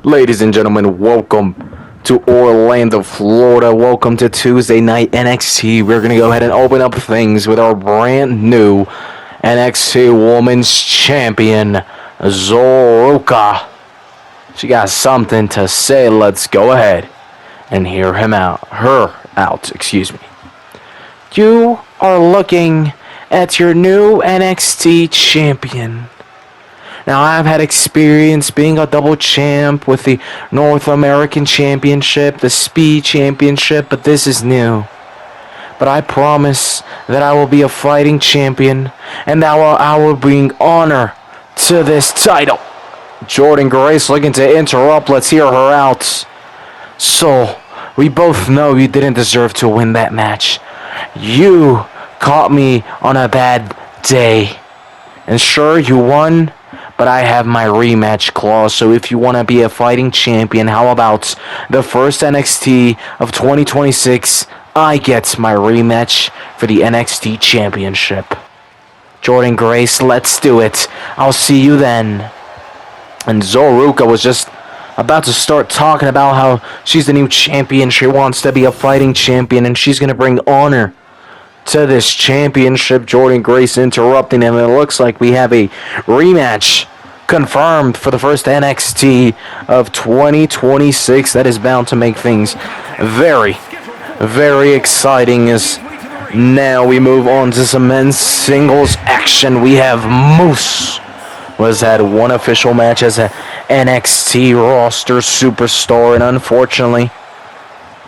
Ladies and gentlemen, welcome to Orlando, Florida. Welcome to Tuesday Night NXT. We're going to go ahead and open up things with our brand new NXT Women's Champion, Zoroka. She got something to say. Let's go ahead and hear her out, excuse me. You are looking at your new NXT champion. Now, I've had experience being a double champ with the North American Championship, the Speed Championship, but this is new. But I promise that I will be a fighting champion, and that I will bring honor to this title. Jordan Grace looking to interrupt. Let's hear her out. So, we both know you didn't deserve to win that match. You caught me on a bad day. And sure, you won, but I have my rematch clause, so if you want to be a fighting champion, how about the first NXT of 2026, I get my rematch for the NXT Championship. Jordan Grace, let's do it. I'll see you then. And Zoroka was just about to start talking about how she's the new champion, she wants to be a fighting champion, and she's going to bring honor to this championship. Jordan Grace interrupting him, and it looks like we have a rematch confirmed for the first NXT of 2026. That is bound to make things very, very exciting as now we move on to some men's singles action. We have Moose, who has had one official match as an NXT roster superstar, and unfortunately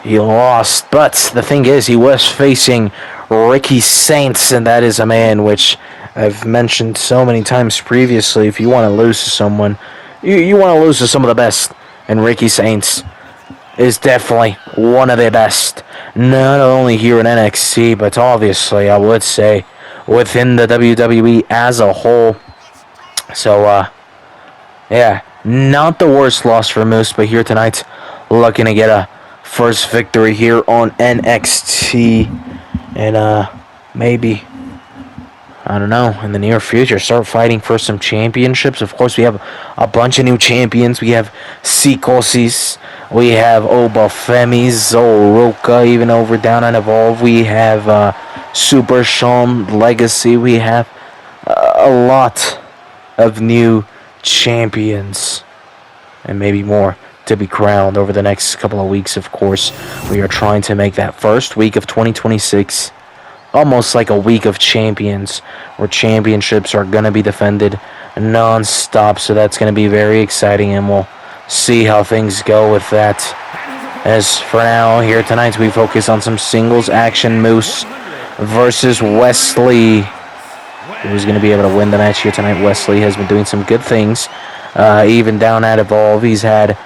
he lost. But the thing is, he was facing Ricky Saints, and that is a man which I've mentioned so many times previously. If you want to lose to someone, you want to lose to some of the best, and Ricky Saints is definitely one of the best, not only here in NXT, but obviously I would say within the WWE as a whole. So yeah, not the worst loss for Moose, but here tonight looking to get a first victory here on NXT, and maybe, I don't know, in the near future start fighting for some championships. Of course, we have a bunch of new champions. We have Sikosis, we have Obafemi, Zoroka, even over down on Evolve. We have Super Sean Legacy. We have a lot of new champions, and maybe more to be crowned over the next couple of weeks. Of course, we are trying to make that first week of 2026 almost like a week of champions, where championships are going to be defended non-stop, so that's going to be very exciting, and we'll see how things go with that. As for now, here tonight, we focus on some singles action. Moose versus Wesley. Who's going to be able to win the match here tonight? Wesley has been doing some good things, even down at Evolve. He's had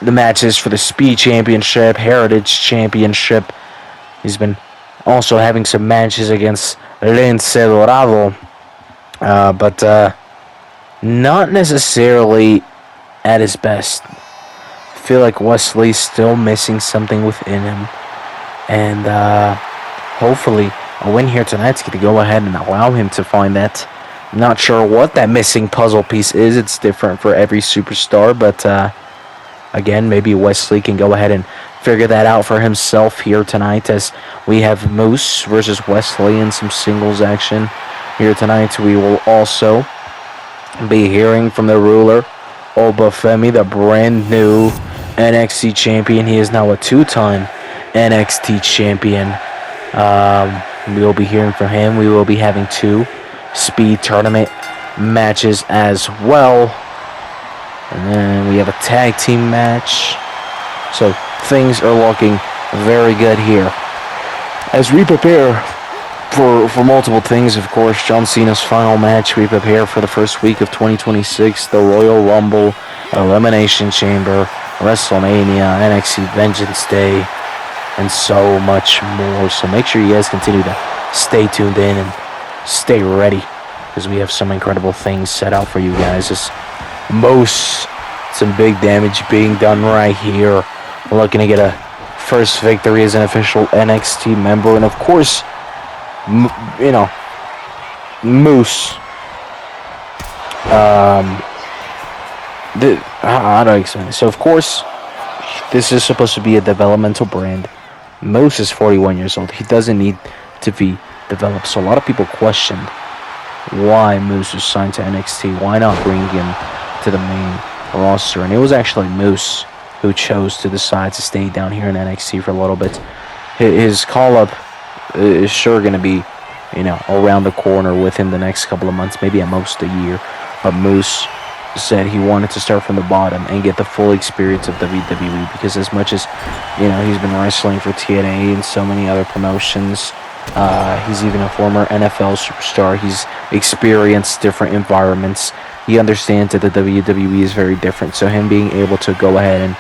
the matches for the Speed Championship, Heritage Championship. He's been also having some matches against Lince Dorado, but not necessarily at his best. I feel like Wesley's still missing something within him, and hopefully a win here tonight's going to go ahead and allow him to find that. Not sure what that missing puzzle piece is. It's different for every superstar, but again, maybe Wesley can go ahead and figure that out for himself here tonight, as we have Moose versus Wesley in some singles action here tonight. We will also be hearing from the ruler, Obafemi, the brand new NXT champion. He is now a two-time NXT champion. We will be hearing from him. We will be having 2 Speed Tournament matches as well. And then we have a tag team match. So things are looking very good here. As we prepare for multiple things, of course, John Cena's final match, we prepare for the first week of 2026, the Royal Rumble, Elimination Chamber, WrestleMania, NXT Vengeance Day, and so much more. So make sure you guys continue to stay tuned in and stay ready, because we have some incredible things set out for you guys. Just some big damage being done right here. Looking to get a first victory as an official NXT member, and of course, Moose How do I explain this? So, of course, this is supposed to be a developmental brand. Moose is 41 years old. He doesn't need to be developed. So, a lot of people questioned why Moose was signed to NXT. Why not bring him to the main roster? And it was actually Moose who chose to decide to stay down here in NXT for a little bit. His call-up is sure going to be, around the corner within the next couple of months, maybe at most a year. But Moose said he wanted to start from the bottom and get the full experience of WWE, because as much as, he's been wrestling for TNA and so many other promotions, he's even a former NFL superstar. He's experienced different environments. He understands that the WWE is very different. So him being able to go ahead and,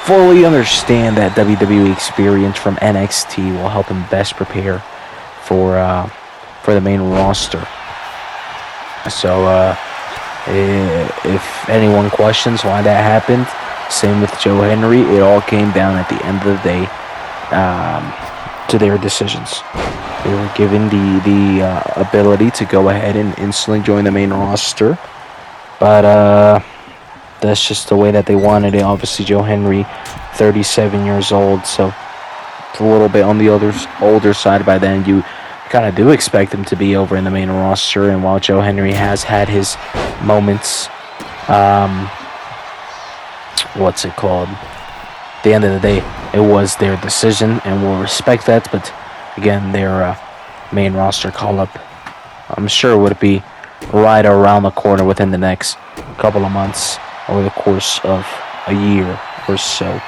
fully understand that WWE experience from NXT will help him best prepare for the main roster. So if anyone questions why that happened, same with Joe Henry. It all came down at the end of the day to their decisions. They were given the ability to go ahead and instantly join the main roster, but that's just the way that they wanted it. Obviously, Joe Henry, 37 years old, so it's a little bit on the older side by then. You kind of do expect him to be over in the main roster, and while Joe Henry has had his moments, what's it called? At the end of the day, it was their decision, and we'll respect that. But again, their main roster call-up, I'm sure would be right around the corner within the next couple of months, over the course of a year or so.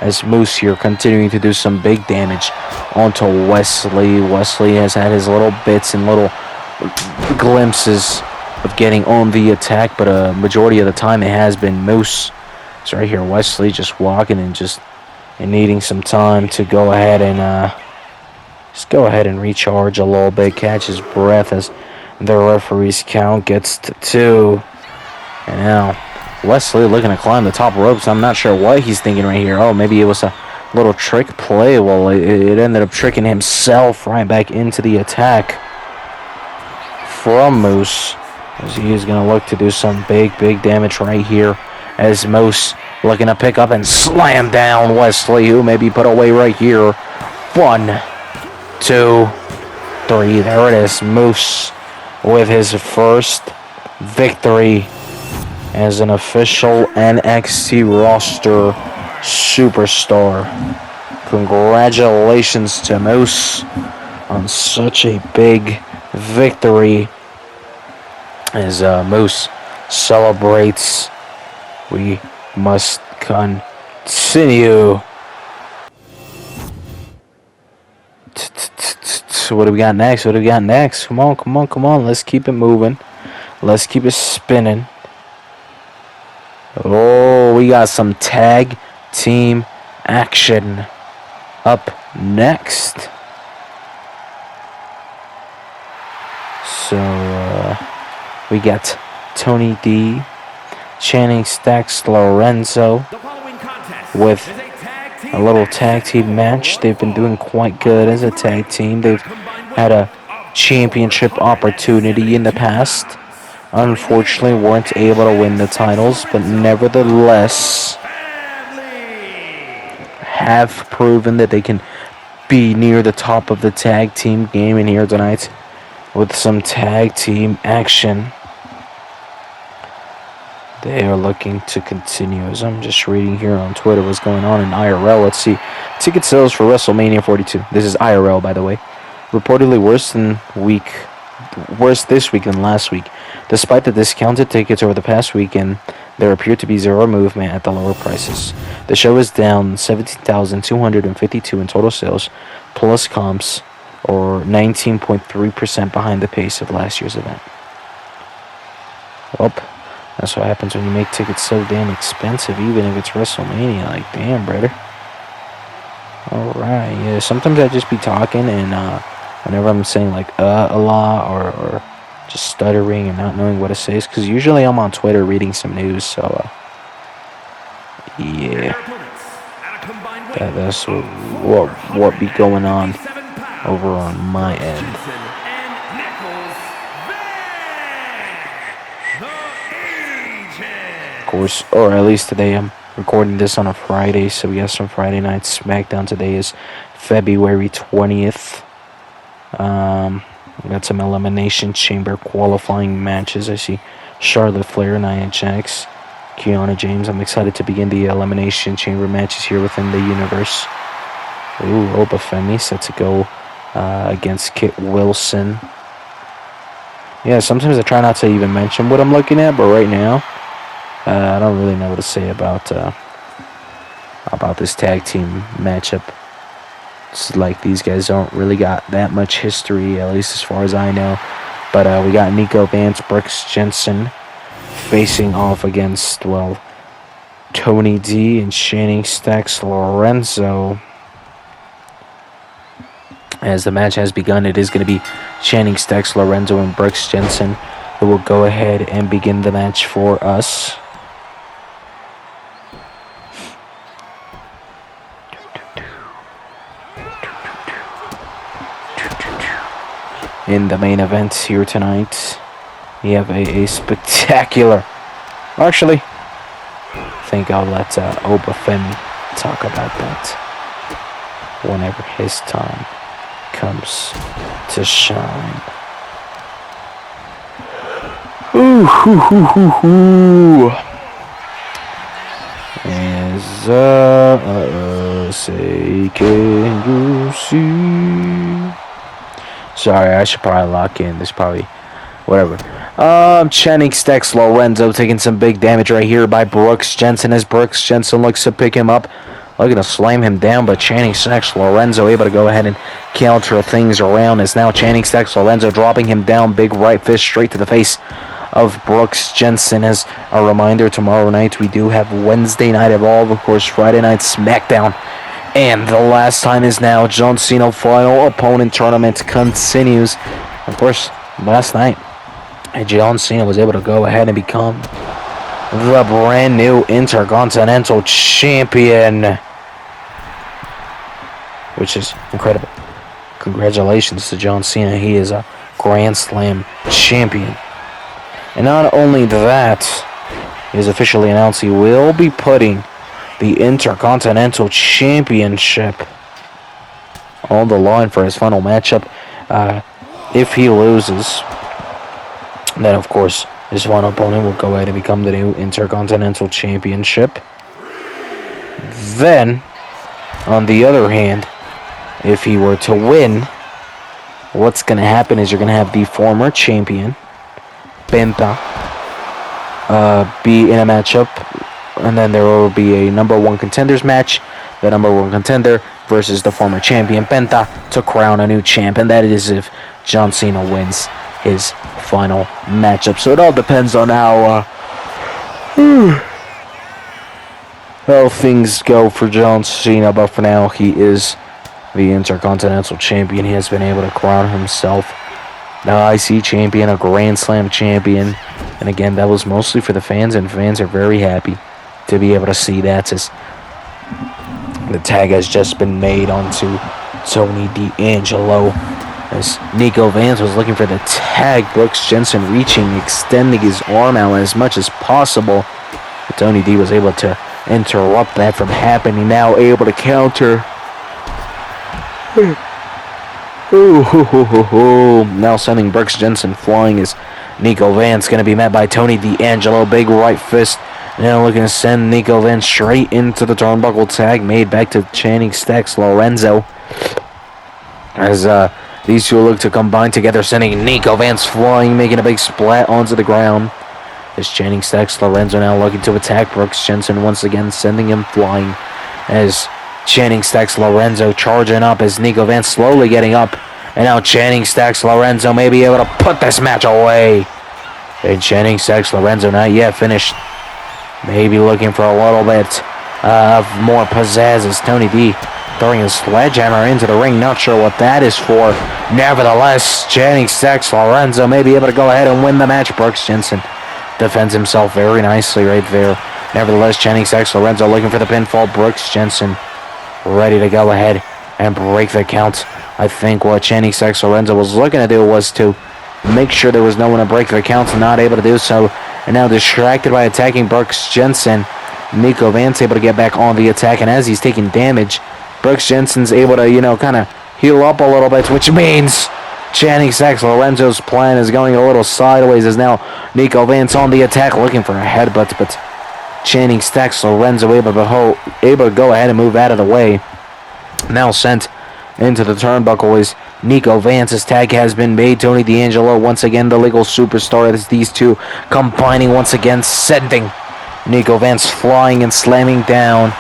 As Moose here continuing to do some big damage onto Wesley. Wesley has had his little bits and little glimpses of getting on the attack, but a majority of the time it has been Moose. So right here, Wesley just walking and needing some time to go ahead and recharge a little bit, catch his breath as the referee's count gets to 2. And now Wesley looking to climb the top ropes. I'm not sure what he's thinking right here. Oh, maybe it was a little trick play. Well, it ended up tricking himself right back into the attack from Moose, as he is going to look to do some big damage right here, as Moose looking to pick up and slam down Wesley, who may be put away right here. 1, 2, 3. There it is. Moose with his first victory as an official NXT roster superstar. Congratulations to Moose on such a big victory. As Moose celebrates, we must continue. What do we got next? Come on. Let's keep it moving. Let's keep it spinning. Oh, we got some tag team action up next. So, we got Tony D, Channing Stacks Lorenzo with a little tag team match. They've been doing quite good as a tag team. They've had a championship opportunity in the past. Unfortunately, weren't able to win the titles, but nevertheless have proven that they can be near the top of the tag team game in here tonight with some tag team action. They are looking to continue. As I'm just reading here on Twitter what's going on in IRL. Let's see. Ticket sales for WrestleMania 42. This is IRL, by the way. Reportedly worse this week than last week. Despite the discounted tickets over the past weekend, there appeared to be zero movement at the lower prices. The show is down 17,252 in total sales, plus comps, or 19.3% behind the pace of last year's event. Well, that's what happens when you make tickets so damn expensive, even if it's WrestleMania. Like, damn, brother. Alright, yeah, sometimes I just be talking, and whenever I'm saying, like, a lot, or just stuttering and not knowing what to say, because usually I'm on Twitter reading some news, so, yeah. That's what be going on over on my end. course, or at least today I'm recording this on a Friday, so we got some Friday Night SmackDown. Today is February 20th. We got some Elimination Chamber qualifying matches. I see Charlotte Flair, Nia Jax, Kiana James. I'm excited to begin the Elimination Chamber matches here within the universe. Ooh, Oba Femi set to go against Kit Wilson. Yeah, sometimes I try not to even mention what I'm looking at, but right now, I don't really know what to say about this tag team matchup. It's like these guys don't really got that much history, at least as far as I know. But we got Nico Vance, Brooks Jensen facing off against, well, Tony D and Channing Stacks Lorenzo. As the match has begun, it is going to be Channing Stacks Lorenzo and Brooks Jensen who will go ahead and begin the match for us. In the main event here tonight, we have a spectacular... Actually, I think I'll let Oba Femi talk about that whenever his time comes to shine. Ooh, hoo, hoo, hoo, hoo. As say, can you see? Sorry, I should probably lock in. There's probably whatever. Channing Stacks Lorenzo taking some big damage right here by Brooks Jensen as Brooks Jensen looks to pick him up. Looking to slam him down, but Channing Stacks Lorenzo able to go ahead and counter things around. As now Channing Stacks Lorenzo dropping him down. Big right fist straight to the face of Brooks Jensen. As a reminder, tomorrow night we do have Wednesday Night Evolve. Of course, Friday Night SmackDown. And the last time is now. John Cena final opponent tournament continues. Of course, last night, John Cena was able to go ahead and become the brand new Intercontinental Champion, which is incredible. Congratulations to John Cena. He is a Grand Slam champion. And not only that, he has officially announced he will be putting the Intercontinental Championship on the line for his final matchup. If he loses, then of course his final opponent will go ahead and become the new Intercontinental Championship. Then, on the other hand, if he were to win, what's going to happen is you're going to have the former champion, Penta, be in a matchup, and then there will be a number one contenders match. The number one contender versus the former champion, Penta, to crown a new champ, and that is if John Cena wins his final matchup. So it all depends on how things go for John Cena, but for now he is the Intercontinental Champion. He has been able to crown himself the IC Champion, a Grand Slam Champion, and again, that was mostly for the fans, and fans are very happy to be able to see that, as the tag has just been made onto Tony D'Angelo, as Nico Vance was looking for the tag. Brooks Jensen reaching, extending his arm out as much as possible. But Tony D was able to interrupt that from happening. Now able to counter. Now sending Brooks Jensen flying, as Nico Vance going to be met by Tony D'Angelo. Big right fist. Now looking to send Nico Vance straight into the turnbuckle tag made back to Channing Stacks Lorenzo. As these two look to combine together, sending Nico Vance flying, making a big splat onto the ground. As Channing Stacks Lorenzo now looking to attack Brooks Jensen once again, sending him flying. As Channing Stacks Lorenzo charging up, as Nico Vance slowly getting up. And now Channing Stacks Lorenzo may be able to put this match away. And Channing Stacks Lorenzo not yet finished. Maybe looking for a little bit of more pizzazz, as Tony D throwing a sledgehammer into the ring. Not sure what that is for. Nevertheless, Channing Stacks Lorenzo may be able to go ahead and win the match. Brooks Jensen defends himself very nicely right there. Nevertheless, Channing Stacks Lorenzo looking for the pinfall. Brooks Jensen ready to go ahead and break the count. I think what Channing Stacks Lorenzo was looking to do was to make sure there was no one to break the count, not able to do so. and now distracted by attacking Brooks Jensen. Nico Vance able to get back on the attack, and as he's taking damage, Brooks Jensen's able to, kind of heal up a little bit, which means Channing Stacks Lorenzo's plan is going a little sideways as now Nico Vance on the attack looking for a headbutt, but Channing Stacks Lorenzo able to go ahead and move out of the way. Now sent into the turnbuckle is Nico Vance's tag has been made. Tony D'Angelo once again the legal superstar as these two combining once again, sending Nico Vance flying and slamming down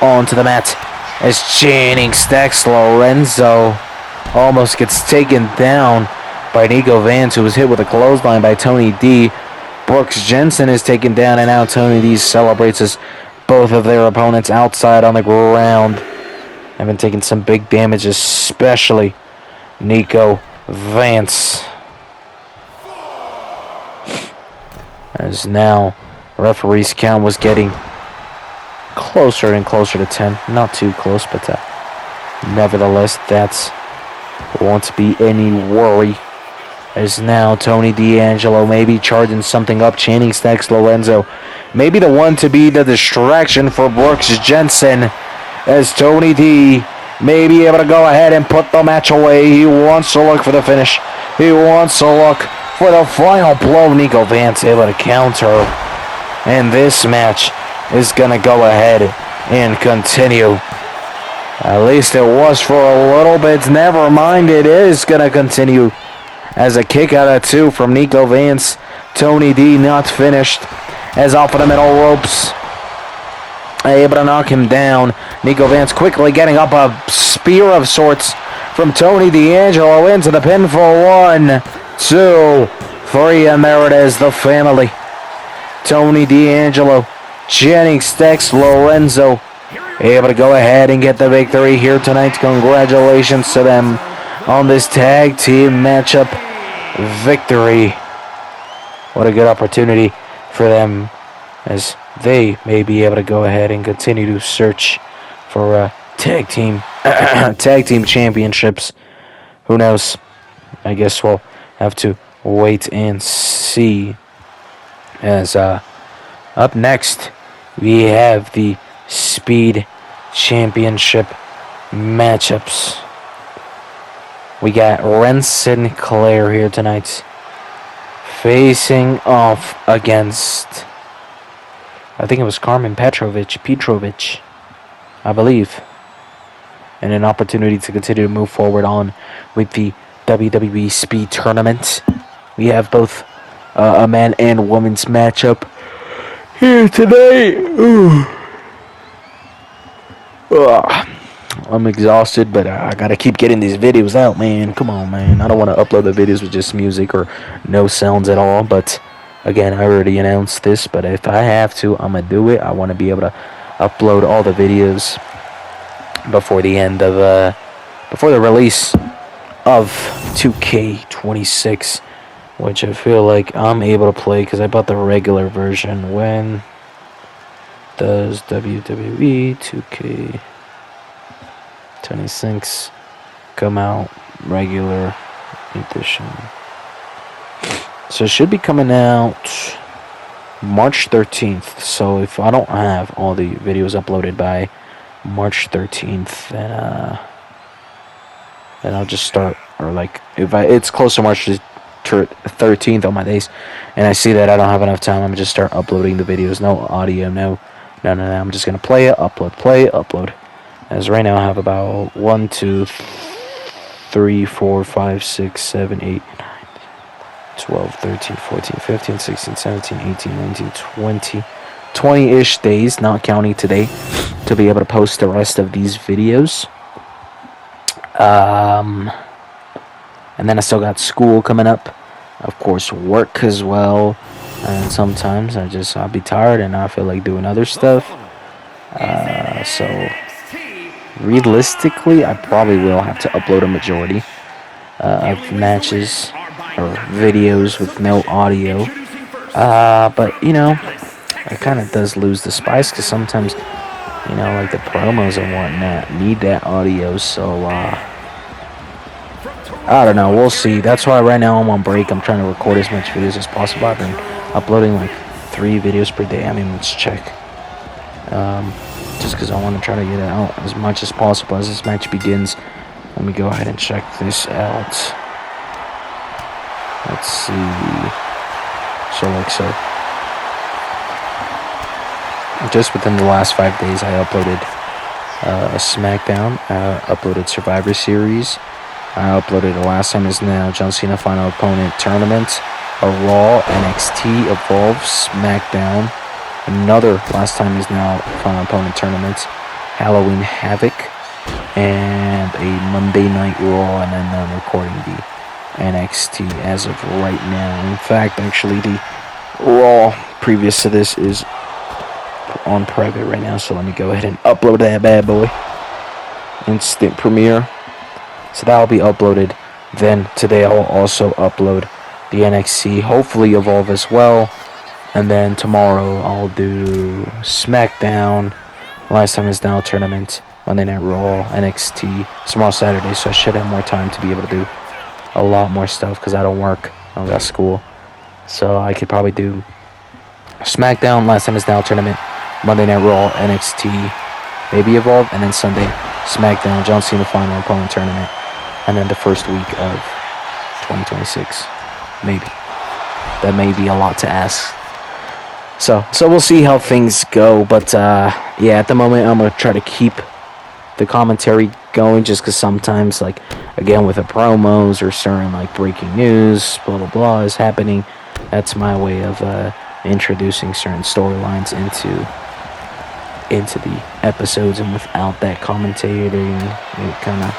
onto the mat as Channing Stacks Lorenzo almost gets taken down by Nico Vance, who was hit with a clothesline by Tony D. Brooks Jensen is taken down, and now Tony D celebrates as both of their opponents outside on the ground have been taking some big damage, especially Nico Vance. As now referee's count was getting closer and closer to 10. Not too close, but nevertheless, that's won't be any worry. As now Tony D'Angelo maybe charging something up. Channing Stacks Lorenzo maybe the one to be the distraction for Brooks Jensen, as Tony D may be able to go ahead and put the match away. He wants to look for the finish. He wants to look for the final blow. Nico Vance able to counter, and this match is going to go ahead and continue. At least it was for a little bit. Never mind, it is going to continue as a kick out of 2 from Nico Vance. Tony D not finished as off of the middle ropes, able to knock him down. Nico Vance quickly getting up a spear of sorts from Tony D'Angelo into the pin for 1, 2, 3, and there it is, the family. Tony D'Angelo, Channing Stacks Lorenzo, able to go ahead and get the victory here tonight. Congratulations to them on this tag team matchup victory. What a good opportunity for them, as they may be able to go ahead and continue to search for tag team championships. Who knows? I guess we'll have to wait and see. As up next, we have the Speed Championship matchups. We got Ren Sinclair here tonight, facing off against, I think it was Carmen Petrovic, I believe, and an opportunity to continue to move forward on with the WWE Speed Tournament. We have both a man and woman's matchup here today. I'm exhausted, but I gotta keep getting these videos out, man. Come on, man. I don't want to upload the videos with just music or no sounds at all, but again, I already announced this, but if I have to, I'm gonna do it. I want to be able to upload all the videos before the end of before the release of 2K26, which I feel like I'm able to play because I bought the regular version. When does WWE 2K26 come out? Regular edition. So it should be coming out March 13th. So if I don't have all the videos uploaded by March 13th, then I'll just start, or like if it's close to March 13th on my days, and I see that I don't have enough time, I'm gonna just start uploading the videos. No audio, no. I'm just gonna play it, upload. As right now I have about 1, 2, 3, 4, 5, 6, 7, 8, 9, 12, 13, 14, 15, 16, 17, 18, 19, 20-ish days, not counting today, to be able to post the rest of these videos. And then I still got school coming up, of course work as well, and sometimes I'll be tired and I feel like doing other stuff. So realistically, I probably will have to upload a majority of matches or videos with no audio. But it kind of does lose the spice, because sometimes, like the promos and whatnot need that audio. So I don't know, we'll see. That's why right now I'm on break. I'm trying to record as much videos as possible. I've been uploading like 3 videos per day. I mean, let's check. Just because I want to try to get it out as much as possible as this match begins. Let me go ahead and check this out. Let's see. So just within the last 5 days, I uploaded a SmackDown, uploaded Survivor Series, I uploaded The Last Time Is Now, John Cena Final Opponent Tournament, a Raw, NXT, Evolve, SmackDown, another Last Time Is Now Final Opponent Tournament, Halloween Havoc, and a Monday Night Raw, and then I'm recording the NXT as of right now. In fact, actually, the Raw previous to this is on private right now, so let me go ahead and upload that bad boy. Instant premiere. So that will be uploaded. Then today I will also upload the NXT, hopefully Evolve as well. And then tomorrow I'll do SmackDown, Last Time Is Now Tournament, Monday Night Raw, NXT, tomorrow Saturday, so I should have more time to be able to do a lot more stuff because I don't work, I don't got school. So I could probably do SmackDown, Last Time Is Now Tournament, Monday Night Raw, NXT, maybe Evolve, and then Sunday, SmackDown, John Cena Final Opponent Tournament, and then the first week of 2026. Maybe. That may be a lot to ask. So we'll see how things go, but yeah, at the moment I'm going to try to keep the commentary going just because sometimes, like, again, with the promos or certain, like, breaking news, blah, blah, blah is happening. That's my way of introducing certain storylines into the episodes, and without that commentating, it kind of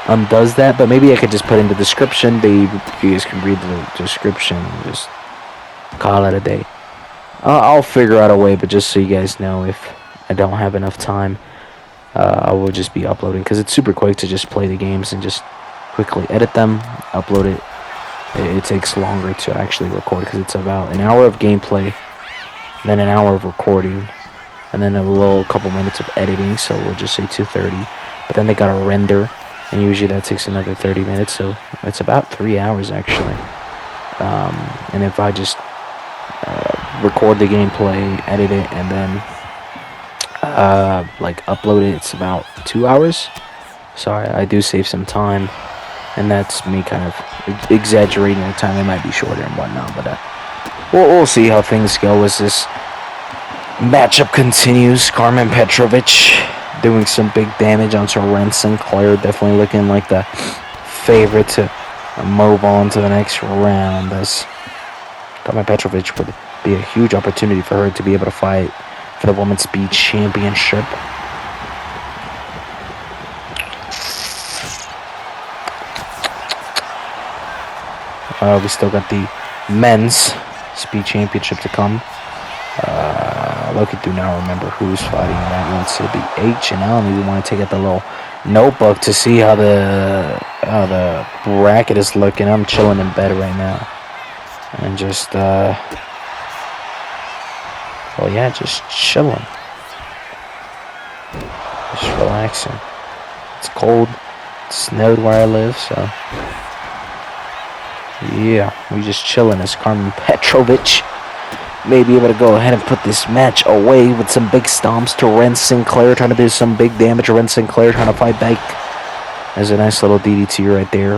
undoes that. But maybe I could just put in the description. You guys can read the description and just call it a day. I'll figure out a way, but just so you guys know, if I don't have enough time, I will just be uploading, because it's super quick to just play the games and just quickly edit them, upload it. It takes longer to actually record because it's about an hour of gameplay, then an hour of recording, and then a couple minutes of editing, so we'll just say 2:30. But then they gotta render, and usually that takes another 30 minutes, so it's about 3 hours actually. And if I just record the gameplay, edit it, and then like upload it, it's about 2 hours. So I do save some time, and that's me kind of exaggerating the time. It might be shorter and whatnot, but we'll see how things go as this matchup continues. Carmen Petrovich doing some big damage onto Ren Sinclair, definitely looking like the favorite to move on to the next round, as Carmen Petrovich would be a huge opportunity for her to be able to fight for the Women's Speed Championship. We still got the Men's Speed Championship to come. Look, I do not remember who's fighting in that one. So it'll be H, and I don't even want to take out the little notebook to see how the bracket is looking. I'm chilling in bed right now, and just well, yeah, just chilling, just relaxing. It's cold. It snowed where I live, so yeah, we just chilling as Carmen Petrovich may be able to go ahead and put this match away with some big stomps to Ren Sinclair, trying to do some big damage. Ren Sinclair trying to fight back. There's a nice little DDT right there.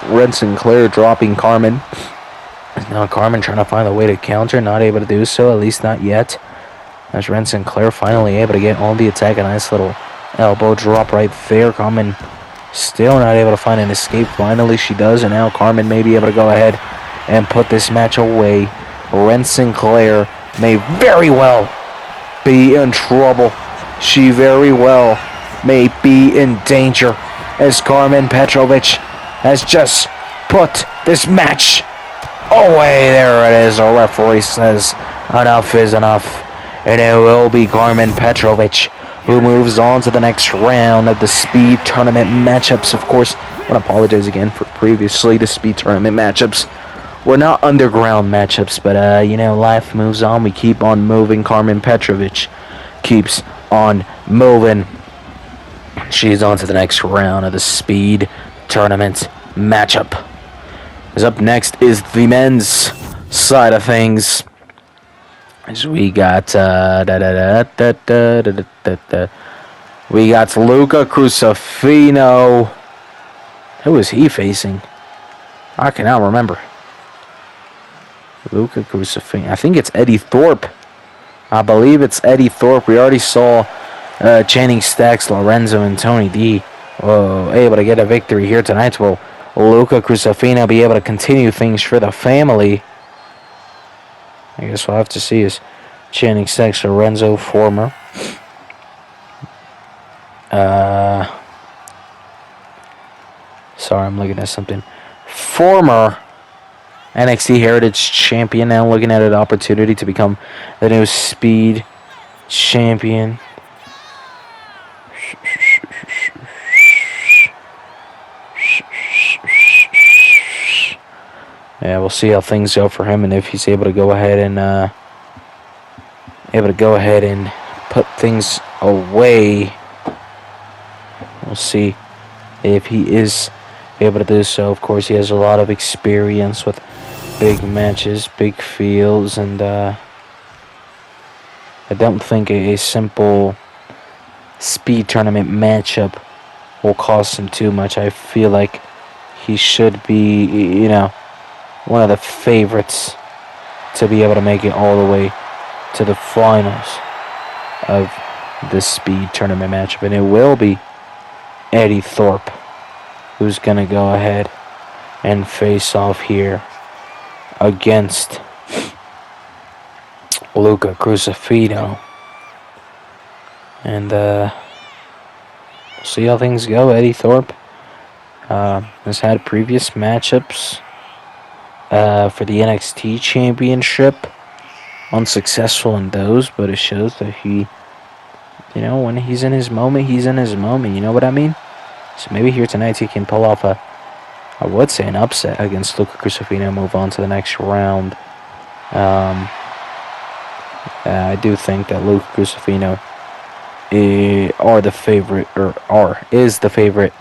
Ren Sinclair dropping Carmen. Now Carmen trying to find a way to counter, not able to do so, at least not yet. As Ren Sinclair finally able to get on the attack, a nice little elbow drop right there. Carmen still not able to find an escape. Finally she does, and now Carmen may be able to go ahead and put this match away. Ren Sinclair may very well be in trouble. She very well may be in danger, as Carmen Petrovich has just put this match away. There it is. The referee says enough is enough, and it will be Carmen Petrovich who moves on to the next round of the Speed Tournament matchups. Of course, I want to apologize again for previously. The Speed Tournament matchups were not underground matchups, but you know, life moves on. We keep on moving. Carmen Petrovich keeps on moving. She's on to the next round of the Speed Tournament matchup. As up next is the men's side of things. So we got we got Luca Crucifino. Who is he facing? I cannot remember. Luca Crucifino. I think it's Eddie Thorpe. I believe it's Eddie Thorpe. We already saw Channing Stacks, Lorenzo, and Tony D able to get a victory here tonight. Will Luca Crucifino be able to continue things for the family? I guess we'll have to see. Is Channing Stacks, Lorenzo, former. Sorry, I'm looking at something. Former NXT Heritage Champion, now looking at an opportunity to become the new Speed Champion. Yeah, we'll see how things go for him, and if he's able to go ahead and put things away. We'll see if he is able to do so. Of course, he has a lot of experience with big matches, big fields, and I don't think a simple speed tournament matchup will cost him too much. I feel like he should be, one of the favorites to be able to make it all the way to the finals of the speed tournament matchup, and it will be Eddie Thorpe who's going to go ahead and face off here against Luca Crucifino. And we'll see how things go. Eddie Thorpe has had previous matchups for the NXT Championship. Unsuccessful in those, but it shows that he, when he's in his moment, he's in his moment. You know what I mean? So maybe here tonight he can pull off I would say an upset against Luca Crucifino and move on to the next round. I do think that Luca Crucifino is the favorite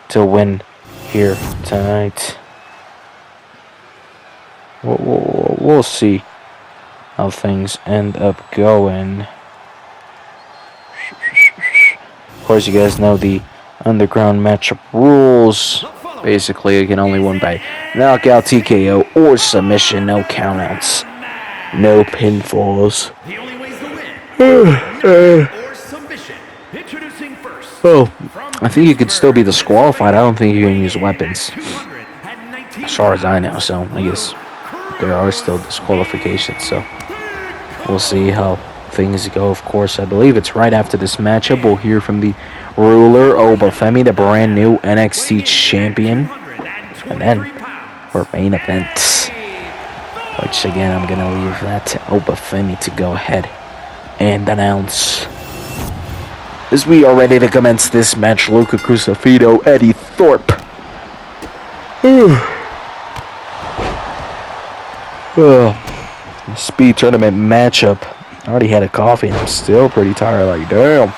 to win here tonight. We'll see how things end up going. Of course, you guys know the underground matchup rules. Basically, you can only win by knockout, TKO, or submission. No countouts, no pinfalls. The only ways to win or submission. Introducing first. Oh, I think you could still be disqualified. I don't think you can use weapons, as far as I know. So I guess there are still disqualifications. So we'll see how things go. Of course, I believe it's right after this matchup. We'll hear from the ruler, Obafemi, the brand new NXT champion. And then for main event, which again, I'm going to leave that to Obafemi to go ahead and announce. As we are ready to commence this match, Luca Crucifino, Eddie Thorpe. Speed tournament matchup. I already had a coffee and I'm still pretty tired. Like, damn.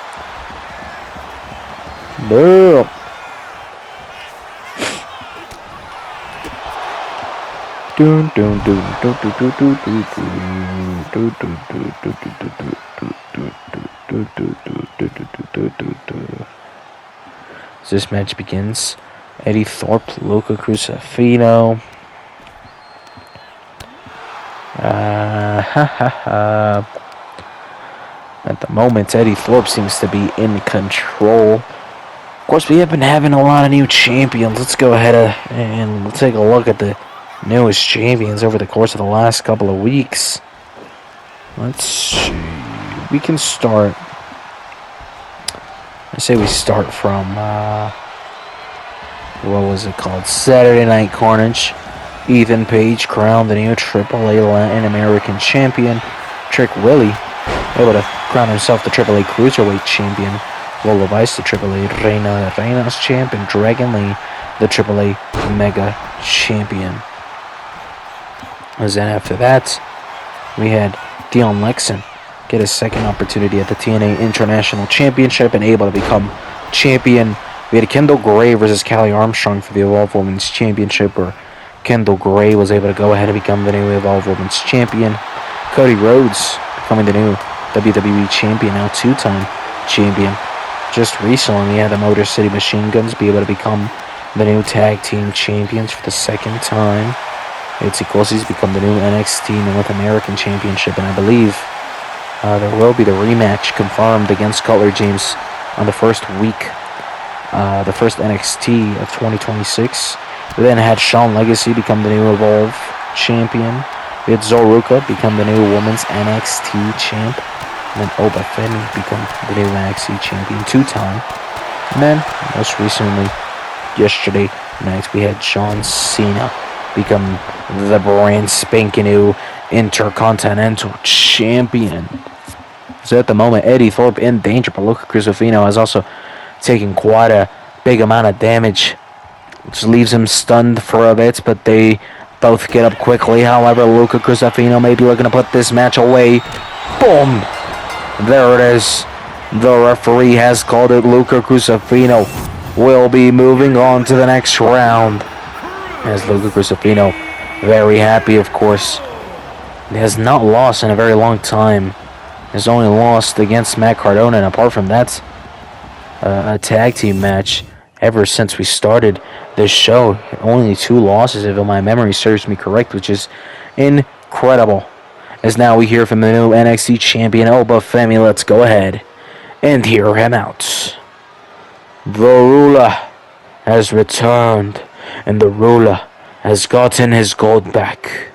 As this match begins, Eddie Thorpe, Luca Crucifino. At the moment, Eddie Thorpe seems to be in control. Of course, we have been having a lot of new champions. Let's go ahead and take a look at the newest champions over the course of the last couple of weeks. Let's see. We can start. I say we start from, what was it called? Saturday Night Carnage. Ethan Page crowned the new AAA Latin American champion. Trick Willie able to crown himself the AAA Cruiserweight champion. Lola Vice, the AAA Reina de Reinas champ, and Dragon Lee, the AAA Mega champion. And then after that, we had Dion Lexon get his second opportunity at the TNA International Championship and able to become champion We had Kendall Gray versus Callie Armstrong for the Evolve Women's Championship, where Kendall Gray was able to go ahead and become the new Evolve Women's Champion. Cody Rhodes becoming the new WWE Champion, now two-time champion. Just recently, we had the Motor City Machine Guns be able to become the new Tag Team Champions for the second time. It's Icosi's become the new NXT North American Championship, and I believe there will be the rematch confirmed against Cutler James on the first week, the first NXT of 2026. We then had Shawn Legacy become the new Evolve Champion. We had Zoruka become the new Women's NXT Champ. And then Oba Femi become the new NXT Champion two-time. And then, most recently, yesterday night, we had John Cena become the brand spanking new Intercontinental Champion. So at the moment, Eddie Thorpe in danger, but Luca Cruzofino has also taken quite a big amount of damage, which leaves him stunned for a bit, but they both get up quickly. However, Luca Cruzofino may be looking to put this match away. Boom! There it is. The referee has called it. Luca Cruzofino will be moving on to the next round. As Luca Cruzofino, very happy, of course. He has not lost in a very long time. Has only lost against Matt Cardona, and apart from that, a tag team match ever since we started this show. Only 2 losses, if my memory serves me correct, which is incredible. As now we hear from the new NXT champion, Oba Femi. Let's go ahead and hear him out. The ruler has returned, and the ruler has gotten his gold back.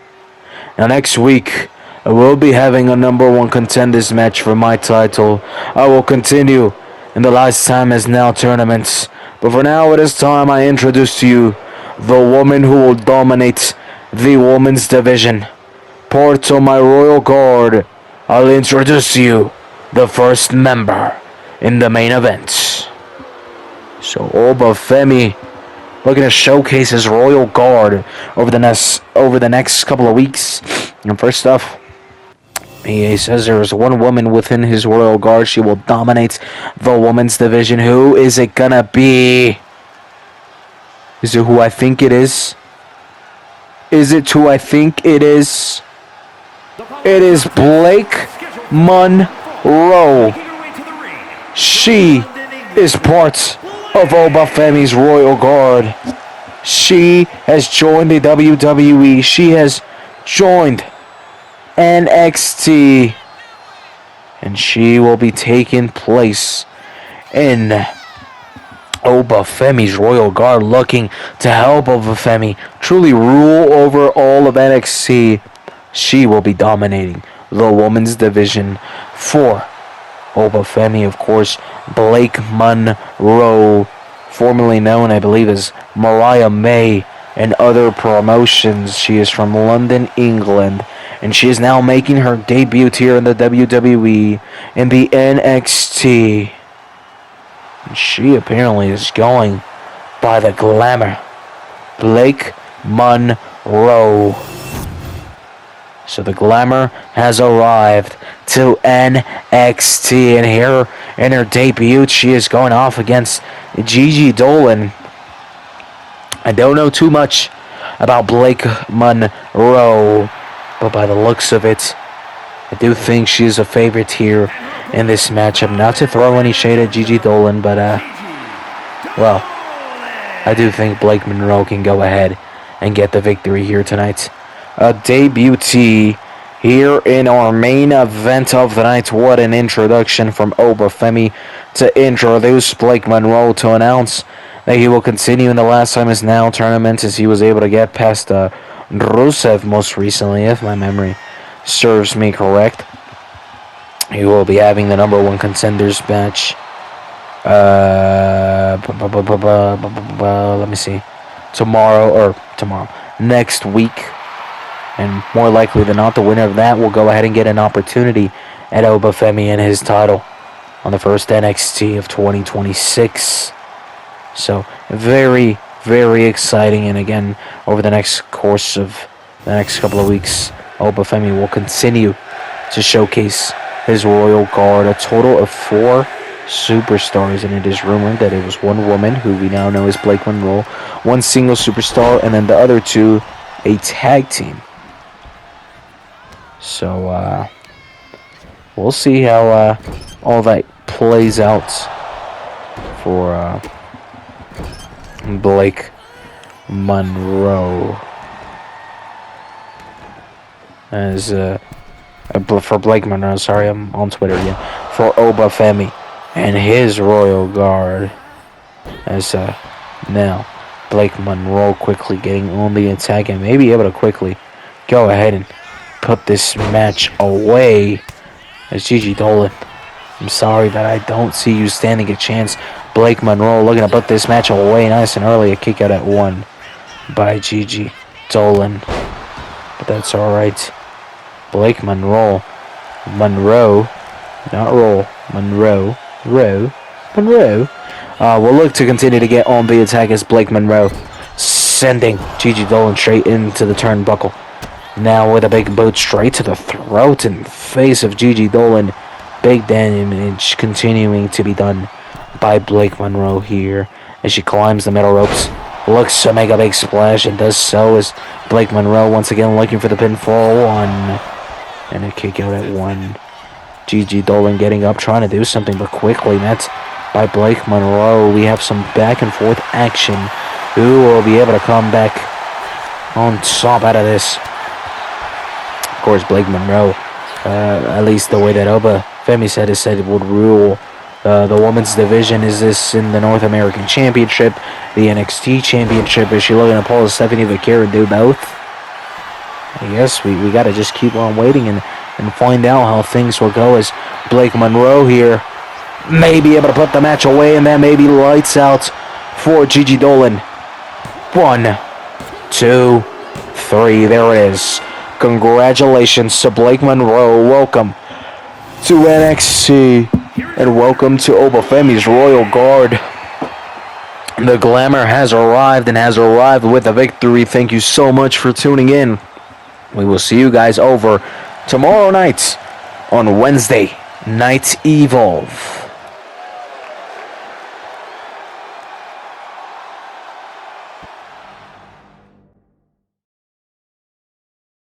Now next week, I will be having a number 1 contenders match for my title. I will continue in the Last Time Is Now tournaments. But for now, it is time I introduce to you the woman who will dominate the women's division. Part of my royal guard, I'll introduce you the first member in the main event. So Oba Femi looking to showcase his royal guard over the next couple of weeks. And first off, he says there is one woman within his royal guard. She will dominate the women's division. Who is it gonna be? Is it who I think it is? Is it who I think it is? It is Blake Monroe. She is part of Oba Femi's royal guard. She has joined the WWE. She has joined NXT. And she will be taking place in Oba Femi's royal guard, looking to help Oba Femi truly rule over all of NXT. She will be dominating the women's division for Oba Femi, of course. Blake Monroe, formerly known, I believe, as Mariah May and other promotions. She is from London, England, and she is now making her debut here in the WWE in the NXT. And she apparently is going by the glamour Blake Monroe. So the glamour has arrived to NXT, and here in her debut, she is going off against Gigi Dolan. I don't know too much about Blake Monroe, but by the looks of it, I do think she is a favorite here in this matchup. Not to throw any shade at Gigi Dolan, but well, I do think Blake Monroe can go ahead and get the victory here tonight. A debutee here in our main event of the night. What an introduction from Oba Femi to introduce Blake Monroe, to announce that he will continue in the Last Time Is Now tournament, as he was able to get past Rusev most recently, if my memory serves me correct. He will be having the number 1 contenders match. Let me see. Next week. And more likely than not, the winner of that will go ahead and get an opportunity at Oba Femi and his title on the first NXT of 2026. So, very, very exciting. And again, over the next course of the next couple of weeks, Oba Femi will continue to showcase his royal guard. A total of 4 superstars, and it is rumored that it was one woman, who we now know as Blake Monroe, one single superstar, and then the other two a tag team. So we'll see how all that plays out for Blake Monroe. As for Blake Monroe, sorry, I'm on Twitter again. For Obafemi and his Royal Guard. As now Blake Monroe quickly getting on the attack and may be able to quickly go ahead and put this match away. As Gigi Dolan, I'm sorry that I don't see you standing a chance. Blake Monroe looking to put this match away nice and early. A kick out at 1 by Gigi Dolan. But that's alright. Blake Monroe. Monroe. Not roll. Monroe. Monroe. Will look to continue to get on the attack as Blake Monroe. Sending Gigi Dolan straight into the turnbuckle. Now with a big boot straight to the throat and face of Gigi Dolan. Big damage continuing to be done by Blake Monroe here as she climbs the middle ropes. Looks to make a big splash and does so as Blake Monroe once again looking for the pinfall. 1 and a kick out at 1. Gigi Dolan getting up, trying to do something, but quickly met by Blake Monroe. We have some back and forth action. Who will be able to come back on top out of this? Of course, Blake Monroe, at least the way that Obafemi said it would rule the women's division. Is this in the North American Championship, the NXT Championship? Is she looking to pull a Stephanie Vaquero and do both? I guess we got to just keep on waiting and find out how things will go as Blake Monroe here may be able to put the match away, and that may be lights out for Gigi Dolan. 1, 2, 3. There it is. Congratulations to Blake Monroe. Welcome to NXT. And welcome to Obafemi's Royal Guard. The glamour has arrived and has arrived with a victory. Thank you so much for tuning in. We will see you guys over tomorrow night on Wednesday Night Evolve.